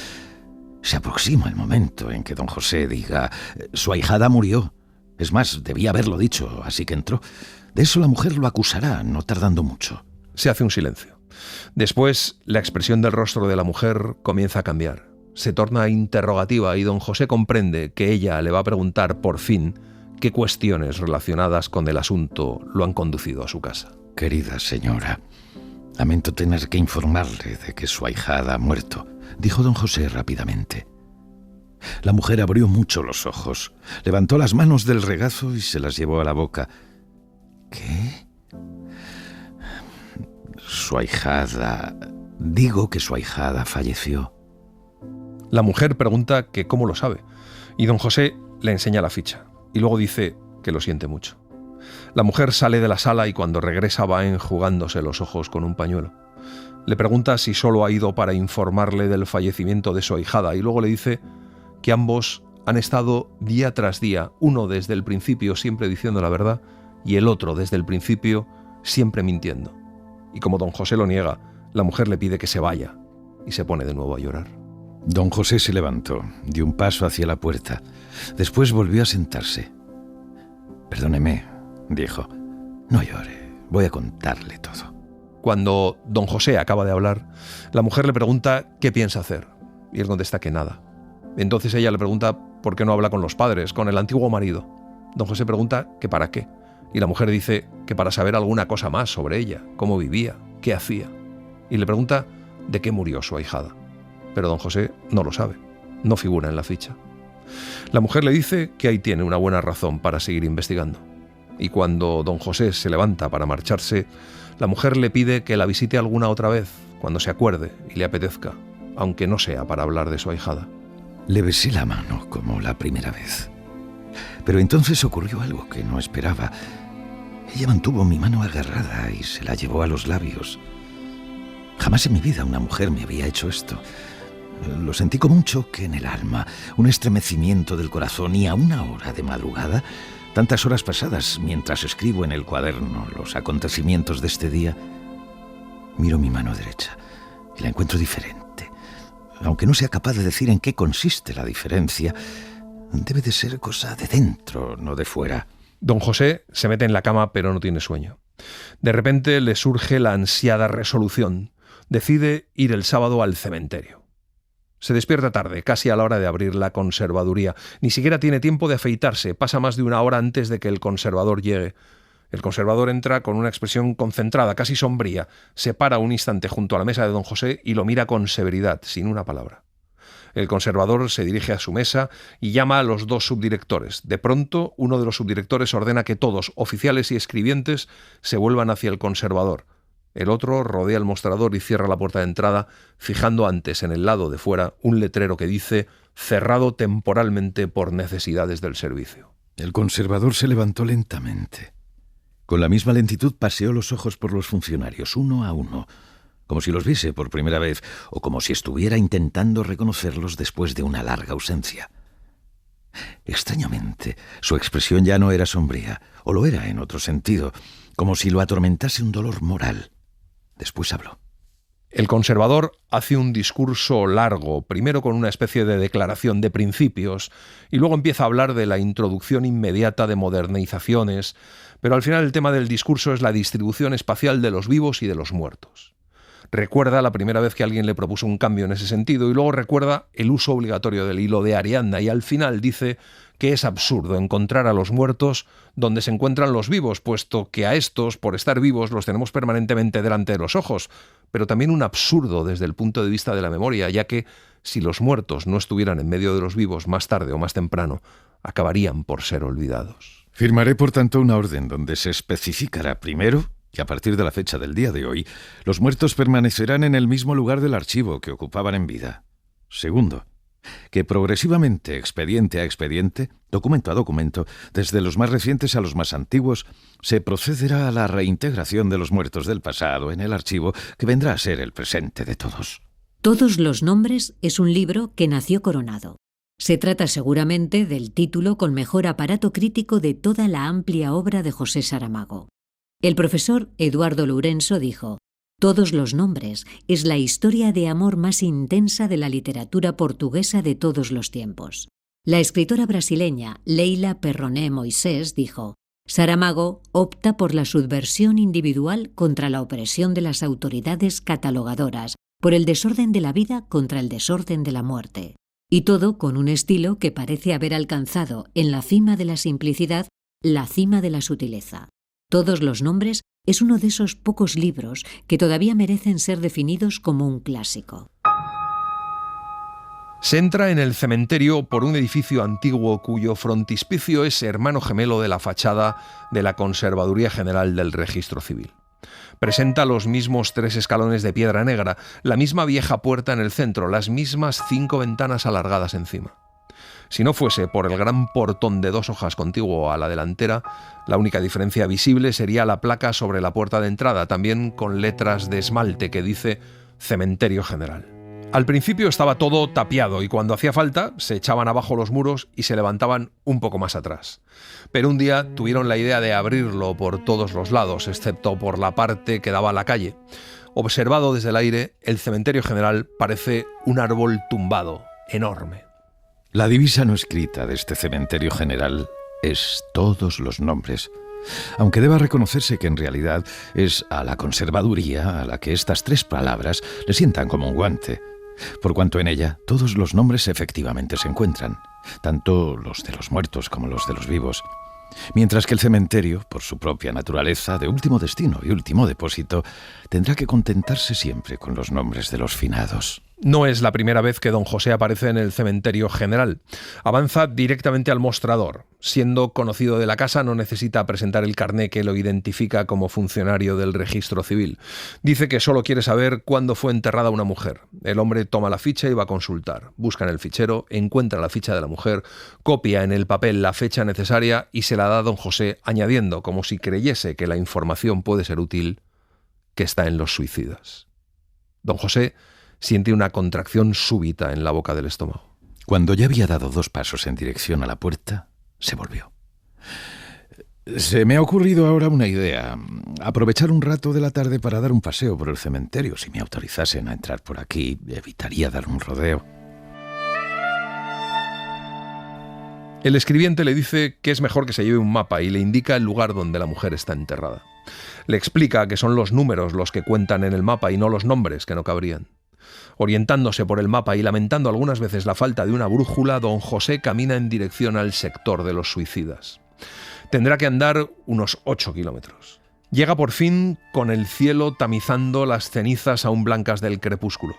Se aproxima el momento en que don José diga: su ahijada murió, Es más, debía haberlo dicho, así que entró. De eso la mujer lo acusará, no tardando mucho. Se hace un silencio. Después, la expresión del rostro de la mujer comienza a cambiar. Se torna interrogativa y don José comprende que ella le va a preguntar, por fin, qué cuestiones relacionadas con el asunto lo han conducido a su casa. Querida señora, lamento tener que informarle de que su ahijada ha muerto, dijo don José rápidamente. La mujer abrió mucho los ojos, levantó las manos del regazo y se las llevó a la boca. ¿Qué? Su ahijada... Digo que su ahijada falleció. La mujer pregunta que cómo lo sabe, y don José le enseña la ficha, y luego dice que lo siente mucho. La mujer sale de la sala y cuando regresa va enjugándose los ojos con un pañuelo. Le pregunta si solo ha ido para informarle del fallecimiento de su ahijada, y luego le dice que ambos han estado día tras día, uno desde el principio siempre diciendo la verdad, y el otro desde el principio siempre mintiendo. Y como don José lo niega, la mujer le pide que se vaya, y se pone de nuevo a llorar. Don José se levantó, dio un paso hacia la puerta. Después volvió a sentarse. «Perdóneme», dijo. «No llore, voy a contarle todo». Cuando don José acaba de hablar, la mujer le pregunta qué piensa hacer, y él contesta que nada. Entonces ella le pregunta por qué no habla con los padres, con el antiguo marido. Don José pregunta que para qué, y la mujer dice que para saber alguna cosa más sobre ella, cómo vivía, qué hacía. Y le pregunta de qué murió su ahijada. Pero don José no lo sabe, no figura en la ficha. La mujer le dice que ahí tiene una buena razón para seguir investigando. Y cuando don José se levanta para marcharse, la mujer le pide que la visite alguna otra vez, cuando se acuerde y le apetezca, aunque no sea para hablar de su ahijada. Le besé la mano como la primera vez. Pero entonces ocurrió algo que no esperaba. Ella mantuvo mi mano agarrada y se la llevó a los labios. Jamás en mi vida una mujer me había hecho esto. Lo sentí como un choque en el alma, un estremecimiento del corazón, y a una hora de madrugada, tantas horas pasadas mientras escribo en el cuaderno los acontecimientos de este día, miro mi mano derecha y la encuentro diferente. Aunque no sea capaz de decir en qué consiste la diferencia, debe de ser cosa de dentro, no de fuera. Don José se mete en la cama pero no tiene sueño. De repente le surge la ansiada resolución. Decide ir el sábado al cementerio. Se despierta tarde, casi a la hora de abrir la conservaduría. Ni siquiera tiene tiempo de afeitarse, pasa más de una hora antes de que el conservador llegue. El conservador entra con una expresión concentrada, casi sombría. Se para un instante junto a la mesa de don José y lo mira con severidad, sin una palabra. El conservador se dirige a su mesa y llama a los dos subdirectores. De pronto, uno de los subdirectores ordena que todos, oficiales y escribientes, se vuelvan hacia el conservador. El otro rodea el mostrador y cierra la puerta de entrada, fijando antes en el lado de fuera un letrero que dice «Cerrado temporalmente por necesidades del servicio». El conservador se levantó lentamente. Con la misma lentitud paseó los ojos por los funcionarios, uno a uno, como si los viese por primera vez o como si estuviera intentando reconocerlos después de una larga ausencia. Extrañamente, su expresión ya no era sombría, o lo era en otro sentido, como si lo atormentase un dolor moral. Después habló. El conservador hace un discurso largo, primero con una especie de declaración de principios, y luego empieza a hablar de la introducción inmediata de modernizaciones, pero al final el tema del discurso es la distribución espacial de los vivos y de los muertos. Recuerda la primera vez que alguien le propuso un cambio en ese sentido y luego recuerda el uso obligatorio del hilo de Ariadna y al final dice que es absurdo encontrar a los muertos donde se encuentran los vivos, puesto que a estos, por estar vivos, los tenemos permanentemente delante de los ojos, pero también un absurdo desde el punto de vista de la memoria, ya que si los muertos no estuvieran en medio de los vivos más tarde o más temprano, acabarían por ser olvidados. Firmaré, por tanto, una orden donde se especificará primero que a partir de la fecha del día de hoy, los muertos permanecerán en el mismo lugar del archivo que ocupaban en vida. Segundo, que progresivamente, expediente a expediente, documento a documento, desde los más recientes a los más antiguos, se procederá a la reintegración de los muertos del pasado en el archivo que vendrá a ser el presente de todos. Todos los nombres es un libro que nació coronado. Se trata seguramente del título con mejor aparato crítico de toda la amplia obra de José Saramago. El profesor Eduardo Lourenço dijo: «Todos los nombres es la historia de amor más intensa de la literatura portuguesa de todos los tiempos. La escritora brasileña Leila Perroné Moisés dijo: Saramago opta por la subversión individual contra la opresión de las autoridades catalogadoras, por el desorden de la vida contra el desorden de la muerte. Y todo con un estilo que parece haber alcanzado en la cima de la simplicidad, la cima de la sutileza. Todos los nombres es uno de esos pocos libros que todavía merecen ser definidos como un clásico. Se entra en el cementerio por un edificio antiguo cuyo frontispicio es hermano gemelo de la fachada de la Conservaduría General del Registro Civil. Presenta los mismos 3 escalones de piedra negra, la misma vieja puerta en el centro, las mismas 5 ventanas alargadas encima. Si no fuese por el gran portón de 2 hojas contiguo a la delantera, la única diferencia visible sería la placa sobre la puerta de entrada, también con letras de esmalte que dice Cementerio General. Al principio estaba todo tapiado y cuando hacía falta se echaban abajo los muros y se levantaban un poco más atrás. Pero un día tuvieron la idea de abrirlo por todos los lados, excepto por la parte que daba a la calle. Observado desde el aire, el Cementerio General parece un árbol tumbado, enorme. La divisa no escrita de este Cementerio General es todos los nombres, aunque deba reconocerse que en realidad es a la Conservaduría a la que estas 3 palabras le sientan como un guante, por cuanto en ella todos los nombres efectivamente se encuentran, tanto los de los muertos como los de los vivos, mientras que el cementerio, por su propia naturaleza de último destino y último depósito, tendrá que contentarse siempre con los nombres de los finados. No es la primera vez que don José aparece en el Cementerio General. Avanza directamente al mostrador. Siendo conocido de la casa, no necesita presentar el carné que lo identifica como funcionario del registro civil. Dice que solo quiere saber cuándo fue enterrada una mujer. El hombre toma la ficha y va a consultar. Busca en el fichero, encuentra la ficha de la mujer, copia en el papel la fecha necesaria y se la da a don José, añadiendo, como si creyese que la información puede ser útil, que está en los suicidas. Don José siente una contracción súbita en la boca del estómago. Cuando ya había dado 2 pasos en dirección a la puerta, se volvió. Se me ha ocurrido ahora una idea. Aprovechar un rato de la tarde para dar un paseo por el cementerio. Si me autorizasen a entrar por aquí, evitaría dar un rodeo. El escribiente le dice que es mejor que se lleve un mapa y le indica el lugar donde la mujer está enterrada. Le explica que son los números los que cuentan en el mapa y no los nombres, que no cabrían. Orientándose por el mapa y lamentando algunas veces la falta de una brújula, don José camina en dirección al sector de los suicidas. Tendrá que andar unos 8 kilómetros. Llega por fin con el cielo tamizando las cenizas aún blancas del crepúsculo.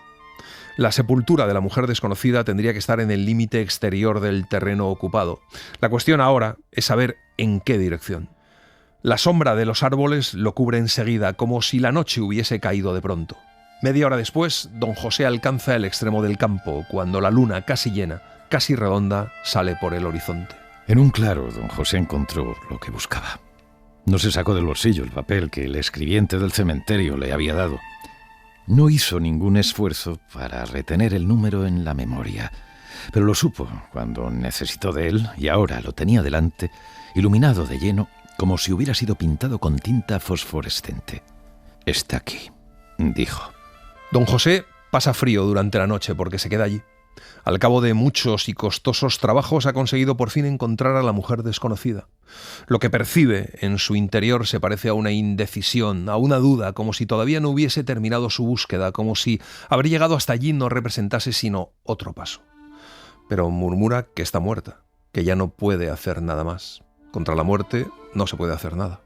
La sepultura de la mujer desconocida tendría que estar en el límite exterior del terreno ocupado. La cuestión ahora es saber en qué dirección. La sombra de los árboles lo cubre enseguida, como si la noche hubiese caído de pronto. Media hora después, don José alcanza el extremo del campo, cuando la luna, casi llena, casi redonda, sale por el horizonte. En un claro, don José encontró lo que buscaba. No se sacó del bolsillo el papel que el escribiente del cementerio le había dado. No hizo ningún esfuerzo para retener el número en la memoria, pero lo supo cuando necesitó de él y ahora lo tenía delante, iluminado de lleno, como si hubiera sido pintado con tinta fosforescente. «Está aquí», dijo. Don José pasa frío durante la noche porque se queda allí. Al cabo de muchos y costosos trabajos ha conseguido por fin encontrar a la mujer desconocida. Lo que percibe en su interior se parece a una indecisión, a una duda, como si todavía no hubiese terminado su búsqueda, como si haber llegado hasta allí no representase sino otro paso. Pero murmura que está muerta, que ya no puede hacer nada más. Contra la muerte no se puede hacer nada.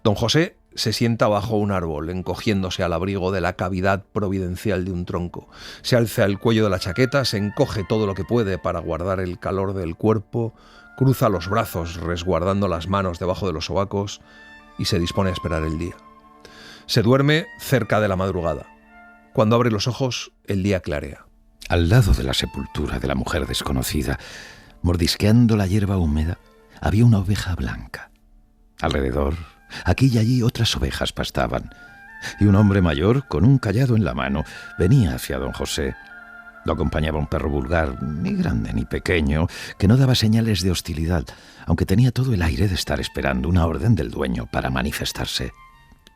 Don José se sienta bajo un árbol, encogiéndose al abrigo de la cavidad providencial de un tronco. Se alza el cuello de la chaqueta, se encoge todo lo que puede para guardar el calor del cuerpo, cruza los brazos resguardando las manos debajo de los sobacos y se dispone a esperar el día. Se duerme cerca de la madrugada. Cuando abre los ojos, el día clarea. Al lado de la sepultura de la mujer desconocida, mordisqueando la hierba húmeda, había una oveja blanca. Alrededor, aquí y allí otras ovejas pastaban, y un hombre mayor, con un cayado en la mano, venía hacia don José. Lo acompañaba un perro vulgar, ni grande ni pequeño, que no daba señales de hostilidad, aunque tenía todo el aire de estar esperando una orden del dueño para manifestarse.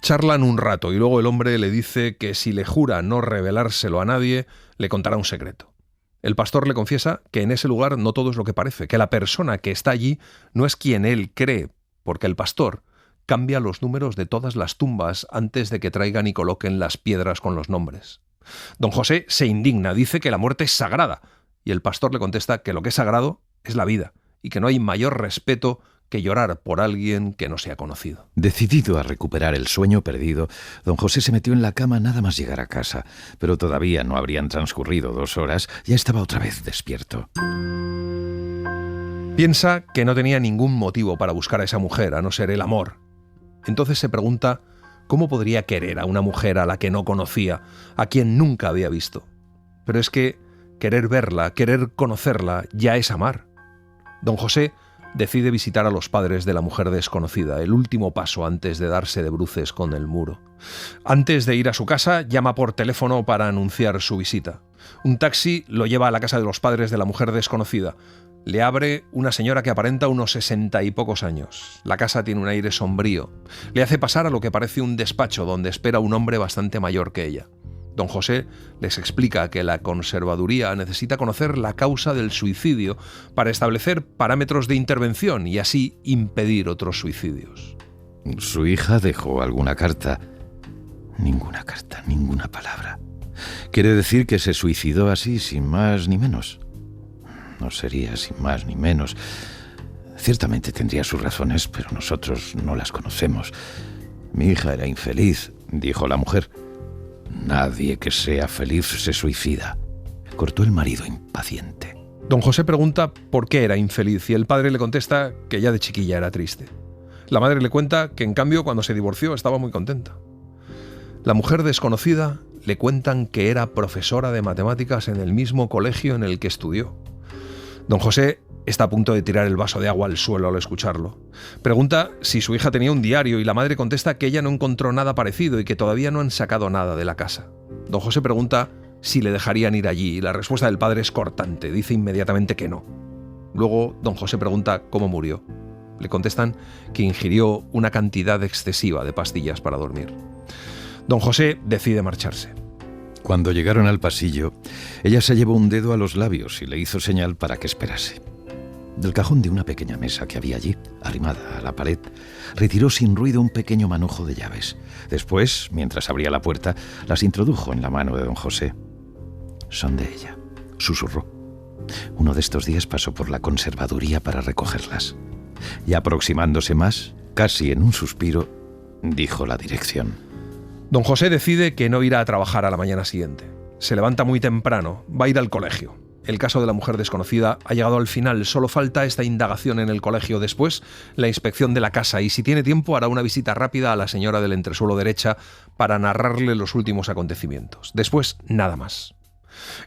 Charlan un rato y luego el hombre le dice que si le jura no revelárselo a nadie, le contará un secreto. El pastor le confiesa que en ese lugar no todo es lo que parece, que la persona que está allí no es quien él cree, porque el pastor cambia los números de todas las tumbas antes de que traigan y coloquen las piedras con los nombres. Don José se indigna, dice que la muerte es sagrada, y el pastor le contesta que lo que es sagrado es la vida, y que no hay mayor respeto que llorar por alguien que no se ha conocido. Decidido a recuperar el sueño perdido, don José se metió en la cama nada más llegar a casa, pero todavía no habrían transcurrido 2 horas, ya estaba otra vez despierto. Piensa que no tenía ningún motivo para buscar a esa mujer, a no ser el amor. Entonces se pregunta cómo podría querer a una mujer a la que no conocía, a quien nunca había visto. Pero es que querer verla, querer conocerla, ya es amar. Don José decide visitar a los padres de la mujer desconocida, el último paso antes de darse de bruces con el muro. Antes de ir a su casa, llama por teléfono para anunciar su visita. Un taxi lo lleva a la casa de los padres de la mujer desconocida. Le abre una señora que aparenta unos 60 y pocos años. La casa tiene un aire sombrío. Le hace pasar a lo que parece un despacho donde espera un hombre bastante mayor que ella. Don José les explica que la conservaduría necesita conocer la causa del suicidio para establecer parámetros de intervención y así impedir otros suicidios. Su hija dejó alguna carta. Ninguna carta, ninguna palabra. ¿Quiere decir que se suicidó así, sin más ni menos? No sería sin más ni menos. Ciertamente tendría sus razones, pero nosotros no las conocemos. Mi hija era infeliz, dijo la mujer. Nadie que sea feliz se suicida, cortó el marido impaciente. Don José pregunta por qué era infeliz y el padre le contesta que ya de chiquilla era triste. La madre le cuenta que en cambio cuando se divorció estaba muy contenta. La mujer desconocida le cuentan que era profesora de matemáticas en el mismo colegio en el que estudió. Don José está a punto de tirar el vaso de agua al suelo al escucharlo. Pregunta si su hija tenía un diario y la madre contesta que ella no encontró nada parecido y que todavía no han sacado nada de la casa. Don José pregunta si le dejarían ir allí y la respuesta del padre es cortante, dice inmediatamente que no. Luego don José pregunta cómo murió. Le contestan que ingirió una cantidad excesiva de pastillas para dormir. Don José decide marcharse. Cuando llegaron al pasillo, ella se llevó un dedo a los labios y le hizo señal para que esperase. Del cajón de una pequeña mesa que había allí, arrimada a la pared, retiró sin ruido un pequeño manojo de llaves. Después, mientras abría la puerta, las introdujo en la mano de don José. «Son de ella», susurró. Uno de estos días pasó por la conservaduría para recogerlas. Y aproximándose más, casi en un suspiro, dijo la dirección. Don José decide que no irá a trabajar a la mañana siguiente. Se levanta muy temprano, va a ir al colegio. El caso de la mujer desconocida ha llegado al final, solo falta esta indagación en el colegio, después la inspección de la casa y si tiene tiempo hará una visita rápida a la señora del entresuelo derecha para narrarle los últimos acontecimientos. Después, nada más.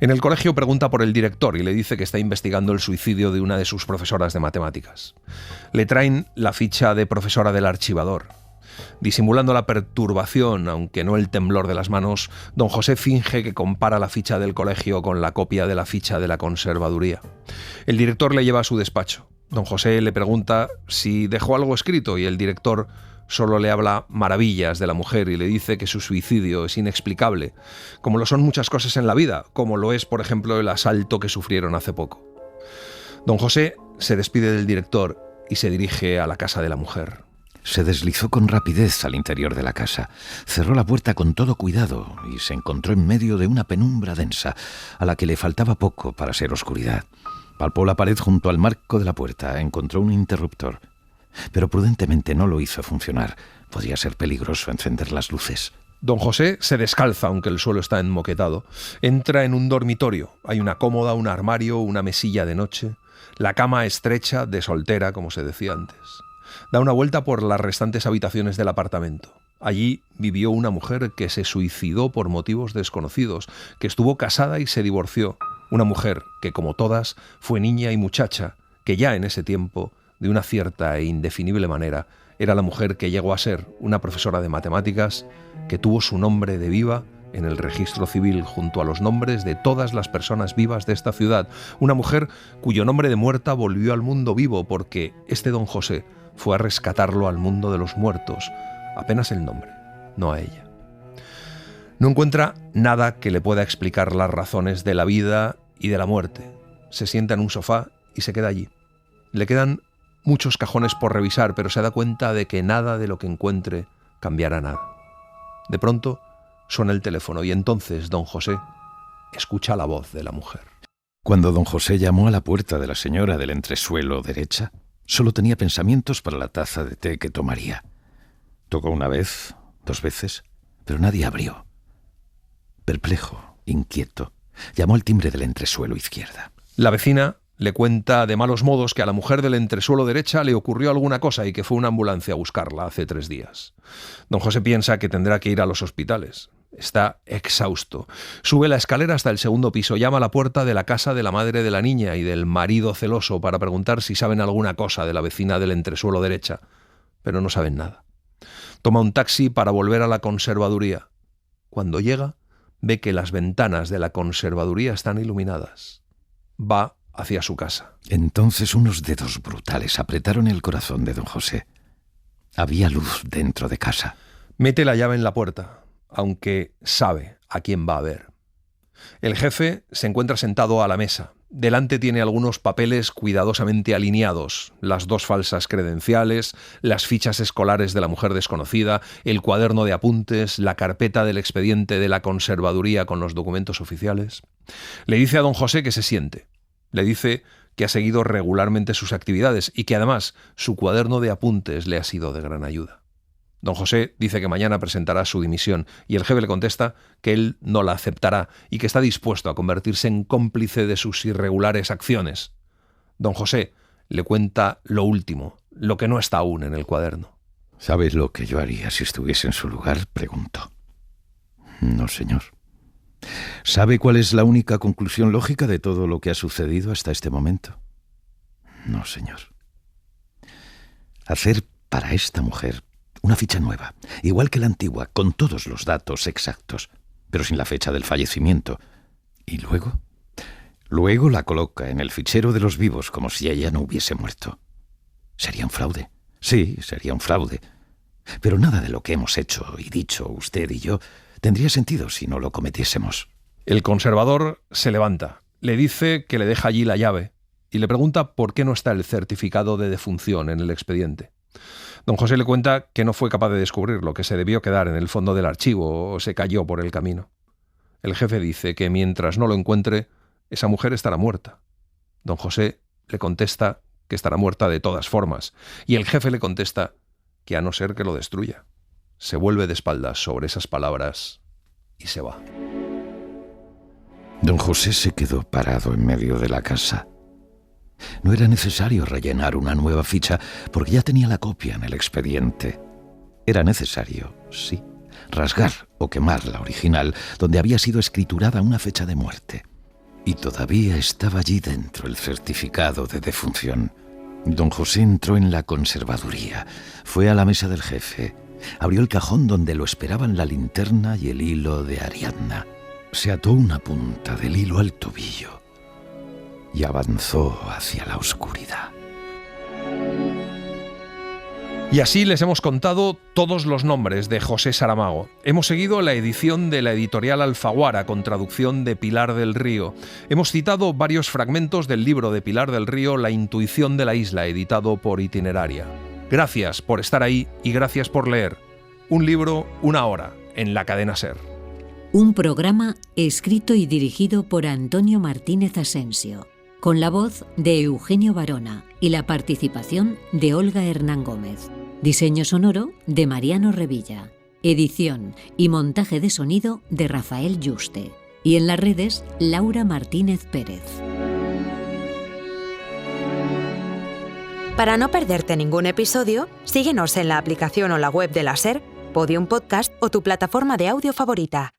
En el colegio pregunta por el director y le dice que está investigando el suicidio de una de sus profesoras de matemáticas. Le traen la ficha de profesora del archivador. Disimulando la perturbación, aunque no el temblor de las manos, don José finge que compara la ficha del colegio con la copia de la ficha de la conservaduría. El director le lleva a su despacho. Don José le pregunta si dejó algo escrito y el director solo le habla maravillas de la mujer y le dice que su suicidio es inexplicable, como lo son muchas cosas en la vida, como lo es, por ejemplo, el asalto que sufrieron hace poco. Don José se despide del director y se dirige a la casa de la mujer. Se deslizó con rapidez al interior de la casa, cerró la puerta con todo cuidado y se encontró en medio de una penumbra densa, a la que le faltaba poco para ser oscuridad. Palpó la pared junto al marco de la puerta, encontró un interruptor, pero prudentemente no lo hizo funcionar. Podría ser peligroso encender las luces. Don José se descalza, aunque el suelo está enmoquetado. Entra en un dormitorio. Hay una cómoda, un armario, una mesilla de noche. La cama estrecha, de soltera, como se decía antes. Da una vuelta por las restantes habitaciones del apartamento. Allí vivió una mujer que se suicidó por motivos desconocidos, que estuvo casada y se divorció. Una mujer que, como todas, fue niña y muchacha, que ya en ese tiempo, de una cierta e indefinible manera, era la mujer que llegó a ser una profesora de matemáticas, que tuvo su nombre de viva en el registro civil junto a los nombres de todas las personas vivas de esta ciudad. Una mujer cuyo nombre de muerta volvió al mundo vivo porque este don José fue a rescatarlo al mundo de los muertos, apenas el nombre, no a ella. No encuentra nada que le pueda explicar las razones de la vida y de la muerte. Se sienta en un sofá y se queda allí. Le quedan muchos cajones por revisar, pero se da cuenta de que nada de lo que encuentre cambiará nada. De pronto suena el teléfono y entonces don José escucha la voz de la mujer. Cuando don José llamó a la puerta de la señora del entresuelo derecha, solo tenía pensamientos para la taza de té que tomaría. Tocó una vez, 2 veces, pero nadie abrió. Perplejo, inquieto, llamó al timbre del entresuelo izquierda. La vecina le cuenta de malos modos que a la mujer del entresuelo derecha le ocurrió alguna cosa y que fue una ambulancia a buscarla hace 3 días. Don José piensa que tendrá que ir a los hospitales. Está exhausto. Sube la escalera hasta el 2º piso, llama a la puerta de la casa de la madre de la niña y del marido celoso para preguntar si saben alguna cosa de la vecina del entresuelo derecha, pero no saben nada. Toma un taxi para volver a la conservaduría. Cuando llega, ve que las ventanas de la conservaduría están iluminadas. Va hacia su casa. Entonces unos dedos brutales apretaron el corazón de don José. Había luz dentro de casa. Mete la llave en la puerta, aunque sabe a quién va a ver. El jefe se encuentra sentado a la mesa. Delante tiene algunos papeles cuidadosamente alineados, las 2 falsas credenciales, las fichas escolares de la mujer desconocida, el cuaderno de apuntes, la carpeta del expediente de la conservaduría con los documentos oficiales. Le dice a don José que se siente. Le dice que ha seguido regularmente sus actividades y que además su cuaderno de apuntes le ha sido de gran ayuda. Don José dice que mañana presentará su dimisión y el jefe le contesta que él no la aceptará y que está dispuesto a convertirse en cómplice de sus irregulares acciones. Don José le cuenta lo último, lo que no está aún en el cuaderno. ¿Sabes lo que yo haría si estuviese en su lugar?, preguntó. No, señor. ¿Sabe cuál es la única conclusión lógica de todo lo que ha sucedido hasta este momento? No, señor. Hacer para esta mujer una ficha nueva, igual que la antigua, con todos los datos exactos, pero sin la fecha del fallecimiento. Y luego la coloca en el fichero de los vivos como si ella no hubiese muerto. Sería un fraude. Sí, sería un fraude. Pero nada de lo que hemos hecho y dicho usted y yo tendría sentido si no lo cometiésemos. El conservador se levanta, le dice que le deja allí la llave y le pregunta por qué no está el certificado de defunción en el expediente. Don José le cuenta que no fue capaz de descubrirlo, que se debió quedar en el fondo del archivo o se cayó por el camino. El jefe dice que mientras no lo encuentre, esa mujer estará muerta. Don José le contesta que estará muerta de todas formas y el jefe le contesta que a no ser que lo destruya. Se vuelve de espaldas sobre esas palabras y se va. Don José se quedó parado en medio de la casa. No era necesario rellenar una nueva ficha porque ya tenía la copia en el expediente. Era necesario, sí, rasgar o quemar la original donde había sido escriturada una fecha de muerte. Y todavía estaba allí dentro el certificado de defunción. Don José entró en la conservaduría, fue a la mesa del jefe, abrió el cajón donde lo esperaban la linterna y el hilo de Ariadna. Se ató una punta del hilo al tobillo y avanzó hacia la oscuridad. Y así les hemos contado todos los nombres de José Saramago. Hemos seguido la edición de la editorial Alfaguara con traducción de Pilar del Río. Hemos citado varios fragmentos del libro de Pilar del Río, La intuición de la isla, editado por Itineraria. Gracias por estar ahí y gracias por leer. Un libro, una hora, en la cadena SER. Un programa escrito y dirigido por Antonio Martínez Asensio, con la voz de Eugenio Barona y la participación de Olga Hernán Gómez. Diseño sonoro de Mariano Revilla. Edición y montaje de sonido de Rafael Yuste. Y en las redes, Laura Martínez Pérez. Para no perderte ningún episodio, síguenos en la aplicación o la web de la SER, Podium Podcast o tu plataforma de audio favorita.